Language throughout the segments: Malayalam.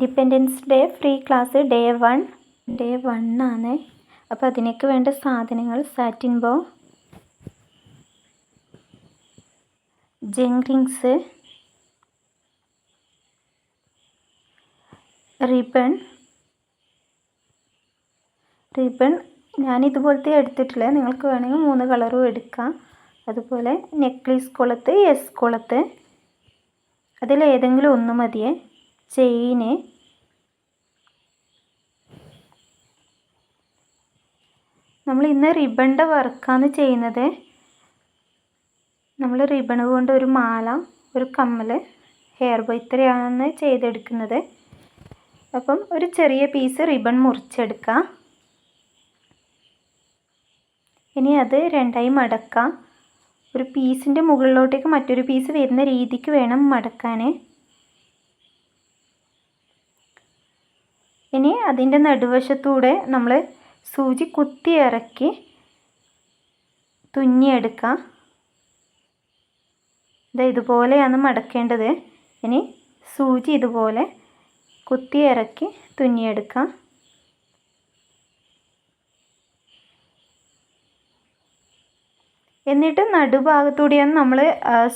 Independence day free class day 1 ആണ്. അപ്പോൾ അതിനൊക്കെ വേണ്ട സാധനങ്ങൾ സാറ്റിൻ ബോ, ജെങ്ക്രിങ്സ്, റിബൺ ഞാൻ ഇതുപോലത്തെ എടുത്തിട്ടില്ല, നിങ്ങൾക്ക് വേണമെങ്കിൽ 3 കളറും എടുക്കാം. അതുപോലെ നെക്ലേസ് കൊളുത്ത്, എസ് കൊളുത്ത്, അതിലേതെങ്കിലും ഒന്ന് മതിയേ. ചെയിന്, നമ്മൾ ഇന്ന് റിബണിൻ്റെ വർക്കാണ് ചെയ്യുന്നത്. നമ്മൾ റിബൺ കൊണ്ട് ഒരു മാല, ഒരു കമ്മൽ, ഹെയർ ബോ ഇത്രയാണ് ചെയ്തെടുക്കുന്നത്. അപ്പം ഒരു ചെറിയ പീസ് റിബൺ മുറിച്ചെടുക്കാം. ഇനി അത് 2ആയി മടക്കാം. ഒരു പീസിൻ്റെ മുകളിലോട്ടേക്ക് മറ്റൊരു പീസ് വരുന്ന രീതിക്ക് വേണം മടക്കാൻ. ഇനി അതിൻ്റെ നടുവശത്തൂടെ നമ്മൾ സൂചി കുത്തി ഇറക്കി തുന്നിയെടുക്കാം. ഇതുപോലെയാണ് മടക്കേണ്ടത്. ഇനി സൂചി ഇതുപോലെ കുത്തി ഇറക്കി തുന്നിയെടുക്കാം. എന്നിട്ട് നടുഭാഗത്തൂടെയാണ് നമ്മൾ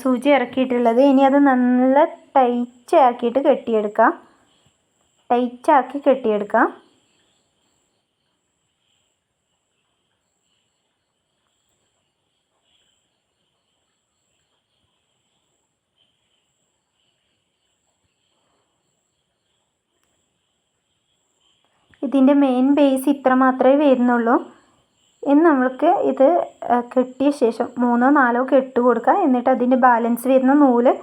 സൂചി ഇറക്കിയിട്ടുള്ളത്. ഇനി അത് നല്ല ടൈറ്റാക്കി കെട്ടിയെടുക്കാം. ഇതിൻ്റെ മെയിൻ ബേസ് ഇത്ര മാത്രമേ വരുന്നുള്ളൂ. ഇനി നമ്മൾക്ക് ഇത് കെട്ടിയ ശേഷം 3-4 കെട്ട് കൊടുക്കുക. എന്നിട്ട് അതിൻ്റെ ബാലൻസ് വരുന്ന നൂല്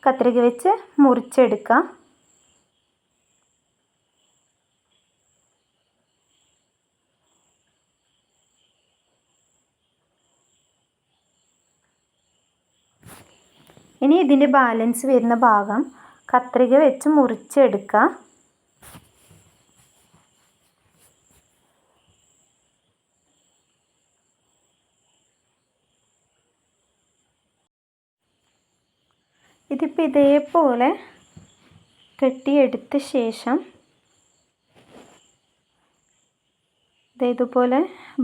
കത്രിക വെച്ച് മുറിച്ചെടുക്കുക. ഇനി ഇതിൻ്റെ ബാലൻസ് വരുന്ന ഭാഗം കത്രിക വെച്ച് മുറിച്ചെടുക്കുക. ഇതിപ്പോൾ ഇതേപോലെ കെട്ടിയെടുത്ത ശേഷം ഇതുപോലെ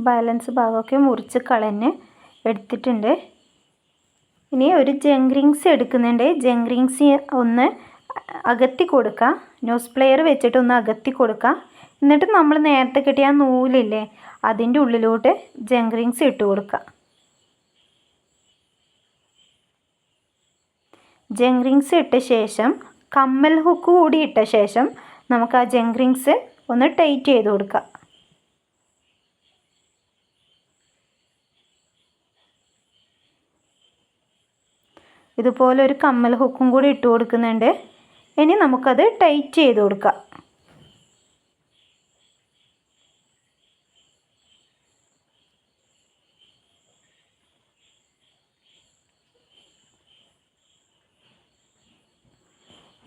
ബാലൻസ് ഭാഗമൊക്കെ മുറിച്ച് കളഞ്ഞ് എടുത്തിട്ടുണ്ട്. ഇനി ഒരു ജെങ്ക്രിങ്സ് എടുക്കുന്നുണ്ട്. ജെങ്ക്രിങ്സ് ഒന്ന് അകത്തി കൊടുക്കുക. നോസ് പ്ലെയർ വെച്ചിട്ട് ഒന്ന് അകത്തി കൊടുക്കുക. എന്നിട്ട് നമ്മൾ നേരത്തെ കെട്ടിയ ആ നൂലില്ലേ, അതിൻ്റെ ഉള്ളിലോട്ട് ജെങ്ക്രിങ്സ് ഇട്ട് കൊടുക്കുക. ജെങ്ക്രിങ്സ് ഇട്ട ശേഷം കമ്മൽ ഹുക്ക് കൂടി ഇട്ട ശേഷം നമുക്ക് ആ ജെങ്ക്രിങ്സ് ഒന്ന് ടൈറ്റ് ചെയ്ത് കൊടുക്കാം. ഇതുപോലെ ഒരു കമ്മൽ ഹുക്കും കൂടി ഇട്ട് കൊടുക്കുന്നുണ്ട്. ഇനി നമുക്കത് ടൈറ്റ് ചെയ്ത് കൊടുക്കാം.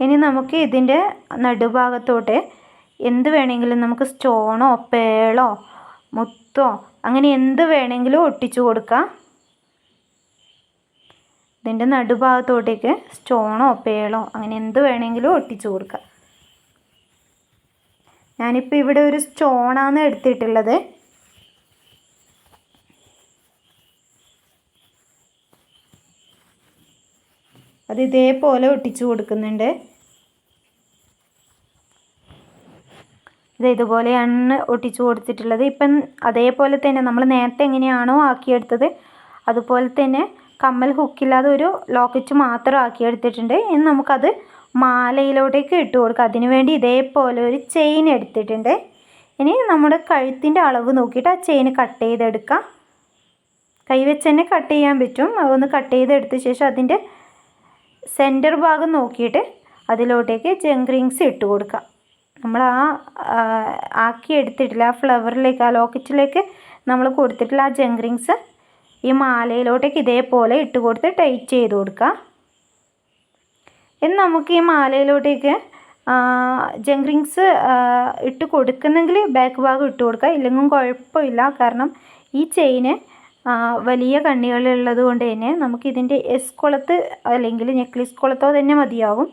ഇനി നമുക്ക് ഇതിൻ്റെ നടുഭാഗത്തോട്ട് എന്ത് വേണമെങ്കിലും നമുക്ക് സ്റ്റോണോ പേളോ മുത്തോ അങ്ങനെ എന്ത് വേണമെങ്കിലും ഒട്ടിച്ചു കൊടുക്കാം. ഇതിൻ്റെ നടുഭാഗത്തോട്ടേക്ക് സ്റ്റോണോ പേളോ അങ്ങനെ എന്ത് വേണമെങ്കിലും ഒട്ടിച്ചു കൊടുക്കാം. ഞാനിപ്പോൾ ഇവിടെ ഒരു സ്റ്റോണാണ് എടുത്തിട്ടുള്ളത്. അത് ഇതേപോലെ ഒട്ടിച്ചു കൊടുക്കുന്നുണ്ട്. ഇതുപോലെയാണ് ഒട്ടിച്ചു കൊടുത്തിട്ടുള്ളത്. ഇപ്പം അതേപോലെ തന്നെ നമ്മൾ നേരത്തെ എങ്ങനെയാണോ ആക്കിയെടുത്തത് അതുപോലെ തന്നെ കമ്മൽ ഹുക്കില്ലാതെ ഒരു ലോക്കറ്റ് മാത്രം ആക്കിയെടുത്തിട്ടുണ്ട്. ഇനി നമുക്കത് മാലയിലോട്ടേക്ക് ഇട്ട് കൊടുക്കാം. അതിനുവേണ്ടി ഇതേപോലെ ഒരു ചെയിൻ എടുത്തിട്ടുണ്ട്. ഇനി നമ്മുടെ കഴുത്തിൻ്റെ അളവ് നോക്കിയിട്ട് ആ ചെയിൻ കട്ട് ചെയ്തെടുക്കാം. കൈവച്ച് തന്നെ കട്ട് ചെയ്യാൻ പറ്റും. അതൊന്ന് കട്ട് ചെയ്തെടുത്ത ശേഷം അതിൻ്റെ സെൻറ്റർ ഭാഗം നോക്കിയിട്ട് അതിലോട്ടേക്ക് ജെങ്ക്രിങ്സ് ഇട്ട് കൊടുക്കാം. നമ്മൾ ആക്കിയെടുത്തിട്ടില്ല ആ ഫ്ലവറിലേക്ക്, ആ ലോക്കറ്റിലേക്ക് നമ്മൾ കൊടുത്തിട്ടില്ല ആ ജെങ്ക്രിങ്സ് ഈ മാലയിലോട്ടേക്ക് ഇതേപോലെ ഇട്ട് കൊടുത്ത് ടൈറ്റ് ചെയ്ത് കൊടുക്കുക. ഇനി നമുക്ക് ഈ മാലയിലോട്ടേക്ക് ജെങ്ക്രിങ്സ് ഇട്ട് കൊടുക്കുന്നെങ്കിൽ ബാക്ക് ഭാഗം ഇട്ട് കൊടുക്കുക. ഇല്ലെങ്കിലും കുഴപ്പമില്ല. കാരണം ഈ ചെയിന് വലിയ കണ്ണികളുള്ളത് കൊണ്ട് തന്നെ നമുക്കിതിൻ്റെ എസ് കൊളുത്ത് അല്ലെങ്കിൽ നെക്ലേസ് കൊളുത്തോ തന്നെ മതിയാവും.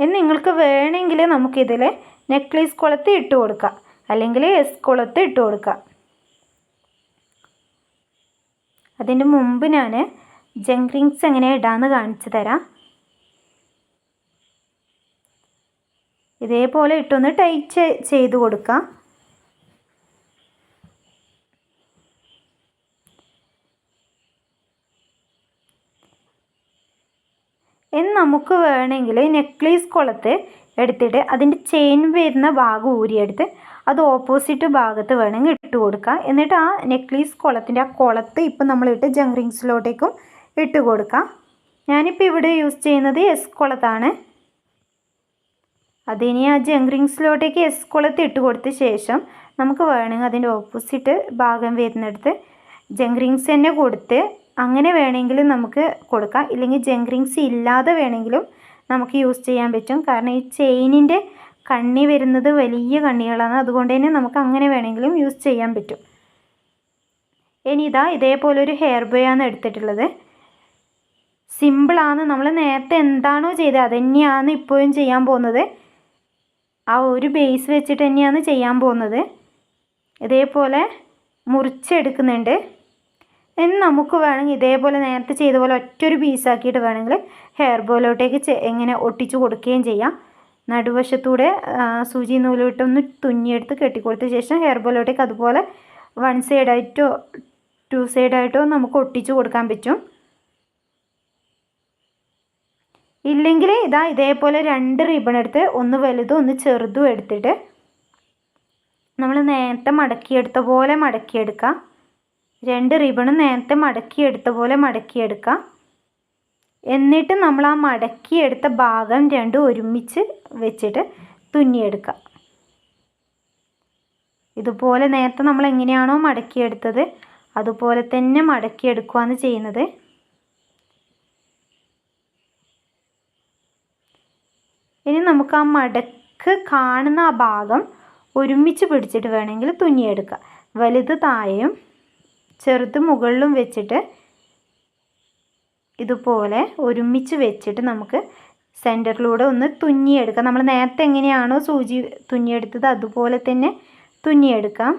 ഇനി നിങ്ങൾക്ക് വേണമെങ്കിൽ നമുക്കിതിൽ നെക്ലേസ് കൊളുത്ത് ഇട്ട് കൊടുക്കാം, അല്ലെങ്കിൽ എസ് കൊളുത്ത് ഇട്ട് കൊടുക്കാം. അതിൻ്റെ മുമ്പ് ഞാൻ ജംഗ് റിങ്സ് എങ്ങനെ ഇടാമെന്ന് കാണിച്ചു തരാം. ഇതേപോലെ ഇട്ടൊന്ന് ടൈറ്റ് ചെയ്ത് കൊടുക്കാം. ഇനി നമുക്ക് വേണമെങ്കിൽ നെക്ലേസ് കൊളുത്ത് എടുത്തിട്ട് അതിൻ്റെ ചെയിൻ വരുന്ന ഭാഗം ഊരിയെടുത്ത് അത് ഓപ്പോസിറ്റ് ഭാഗത്ത് വേണമെങ്കിൽ ഇട്ട് കൊടുക്കുക. എന്നിട്ട് ആ നെക്ലേസ് കൊളത്തിൻ്റെ ആ കൊളത്ത് ഇപ്പം നമ്മളിട്ട് ജംഗ് റിങ്സിലോട്ടേക്കും ഇട്ട് കൊടുക്കാം. ഞാനിപ്പോൾ ഇവിടെ യൂസ് ചെയ്യുന്നത് എസ് കൊളത്താണ്. അതിനി ആ ജംഗ് റിങ്സിലോട്ടേക്ക് എസ് കൊളത്ത് ഇട്ട് കൊടുത്ത ശേഷം നമുക്ക് വേണമെങ്കിൽ അതിൻ്റെ ഓപ്പോസിറ്റ് ഭാഗം വരുന്നിടത്ത് ജംഗ് റിങ്സ് തന്നെ കൊടുത്ത് അങ്ങനെ വേണമെങ്കിലും നമുക്ക് കൊടുക്കാം. ഇല്ലെങ്കിൽ ജംഗ് റിങ്സ് ഇല്ലാതെ വേണമെങ്കിലും നമുക്ക് യൂസ് ചെയ്യാൻ പറ്റും. കാരണം ഈ ചെയിനിൻ്റെ കണ്ണി വരുന്നത് വലിയ കണ്ണികളാണ്, അതുകൊണ്ട് തന്നെ നമുക്ക് അങ്ങനെ വേണമെങ്കിലും യൂസ് ചെയ്യാൻ പറ്റും. ഇനി ഇതേപോലെ ഒരു ഹെയർ ബോ ആണ് എടുത്തിട്ടുള്ളത്. സിമ്പിളാണ്. നമ്മൾ നേരത്തെ എന്താണോ ചെയ്തത് അത് തന്നെയാണ് ഇപ്പോഴും ചെയ്യാൻ പോകുന്നത്. ആ ഒരു ബേസ് വെച്ചിട്ട് തന്നെയാണ് ചെയ്യാൻ പോകുന്നത്. ഇതേപോലെ മുറിച്ചെടുക്കുന്നുണ്ട്. ഇനി നമുക്ക് വേണമെങ്കിൽ ഇതേപോലെ നേരത്തെ ചെയ്ത പോലെ ഒറ്റൊരു പീസാക്കിയിട്ട് വേണമെങ്കിൽ ഹെയർ ബോയിലോട്ടേക്ക് എങ്ങനെ ഒട്ടിച്ചു കൊടുക്കുകയും ചെയ്യാം. നടുവശത്തൂടെ സൂചി നൂലിട്ടൊന്ന് തുന്നിയെടുത്ത് കെട്ടിക്കൊടുത്ത ശേഷം ഹെയർ ബോയിലോട്ടേക്ക് അതുപോലെ 1 സൈഡായിട്ടോ 2 സൈഡായിട്ടോ നമുക്ക് ഒട്ടിച്ചു കൊടുക്കാൻ പറ്റും. ഇല്ലെങ്കിൽ ഇതേപോലെ 2 റിബൺ എടുത്ത് ഒന്ന് വലുതും ഒന്ന് ചെറുതും എടുത്തിട്ട് നമ്മൾ നേരത്തെ മടക്കിയെടുത്ത പോലെ മടക്കിയെടുക്കാം. 2 റിബണും നേരത്തെ മടക്കിയെടുത്ത പോലെ മടക്കിയെടുക്കാം. എന്നിട്ട് നമ്മൾ ആ മടക്കിയെടുത്ത ഭാഗം രണ്ടും ഒരുമിച്ച് വെച്ചിട്ട് തുന്നിയെടുക്കാം. ഇതുപോലെ നേരത്തെ നമ്മൾ എങ്ങനെയാണോ മടക്കിയെടുത്തത് അതുപോലെ തന്നെ മടക്കിയെടുക്കുകയാണ് ചെയ്യുന്നത്. ഇനി നമുക്ക് ആ മടക്ക് കാണുന്ന ആ ഭാഗം ഒരുമിച്ച് പിടിച്ചിട്ട് വേണമെങ്കിൽ തുന്നിയെടുക്കാം. വലുത് താഴെയും ചെറുത് മുകളിലും വെച്ചിട്ട് ഇതുപോലെ ഒരുമിച്ച് വെച്ചിട്ട് നമുക്ക് സെൻറ്ററിലൂടെ ഒന്ന് തുന്നിയെടുക്കാം. നമ്മൾ നേരത്തെ എങ്ങനെയാണോ സൂചി തുന്നിയെടുത്തത് അതുപോലെ തന്നെ തുന്നിയെടുക്കാം.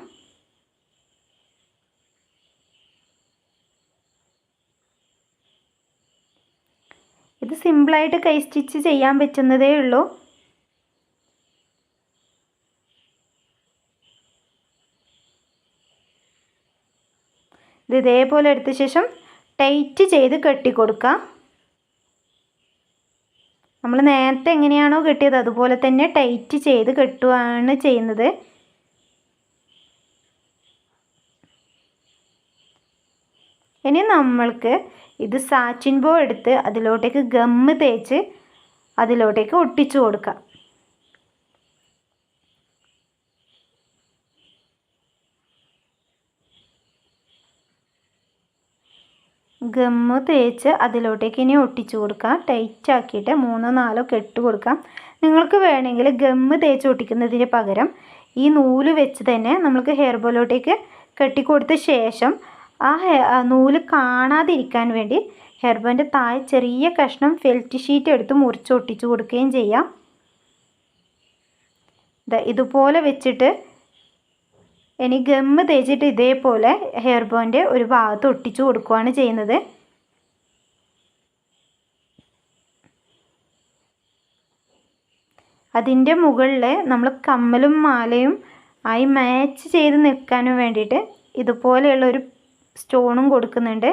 ഇത് സിമ്പിളായിട്ട് കൈ സ്റ്റിച്ച് ചെയ്യാൻ പറ്റുന്നതേ ഉള്ളൂ. ഇതേപോലെ എടുത്ത ശേഷം ടൈറ്റ് ചെയ്ത് കെട്ടിക്കൊടുക്കുക. നമ്മൾ നേരത്തെ എങ്ങനെയാണോ കെട്ടിയത് അതുപോലെ തന്നെ ടൈറ്റ് ചെയ്ത് കെട്ടുകയാണ് ചെയ്യുന്നത്. ഇനി നമ്മൾക്ക് ഇത് സാറ്റിൻ ബോ എടുത്ത് അതിലോട്ടേക്ക് ഗമ്മ് തേച്ച് അതിലോട്ടേക്ക് ഒട്ടിച്ചു കൊടുക്കാം. ഗമ്മ് തേച്ച് അതിലോട്ടേക്ക് ഇനി ഒട്ടിച്ചു കൊടുക്കാം. ടൈറ്റാക്കിയിട്ട് 3-4 കെട്ട് കൊടുക്കാം. നിങ്ങൾക്ക് വേണമെങ്കിൽ ഗമ്മ് തേച്ച് ഒട്ടിക്കുന്നതിന് പകരം ഈ നൂല് വെച്ച് തന്നെ നമുക്ക് ഹെയർ ബോയിലോട്ടേക്ക് കെട്ടിക്കൊടുത്ത ശേഷം ആ നൂല് കാണാതിരിക്കാൻ വേണ്ടി ഹെയർ ബോയിൻ്റെ താഴെ ചെറിയ കഷ്ണം ഫെൽറ്റ് ഷീറ്റ് എടുത്ത് മുറിച്ച് ഒട്ടിച്ചു കൊടുക്കുകയും ചെയ്യാം. ഇതുപോലെ വെച്ചിട്ട് ഇനി ഗമ്മ് തേച്ചിട്ട് ഇതേപോലെ ഹെയർ ബോയിൻ്റെ ഒരു ഭാഗത്ത് ഒട്ടിച്ചു കൊടുക്കുകയാണ് ചെയ്യുന്നത്. അതിൻ്റെ മുകളിൽ നമ്മൾ കമ്മലും മാലയും ആയി മാച്ച് ചെയ്ത് നിൽക്കാനും വേണ്ടിയിട്ട് ഇതുപോലെയുള്ള ഒരു സ്റ്റോണും കൊടുക്കുന്നുണ്ട്.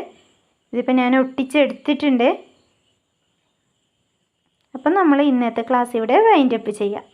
ഇതിപ്പോൾ ഞാൻ ഒട്ടിച്ചെടുത്തിട്ടുണ്ട്. അപ്പം നമ്മൾ ഇന്നത്തെ ക്ലാസ് ഇവിടെ വൈൻഡപ്പ് ചെയ്യാം.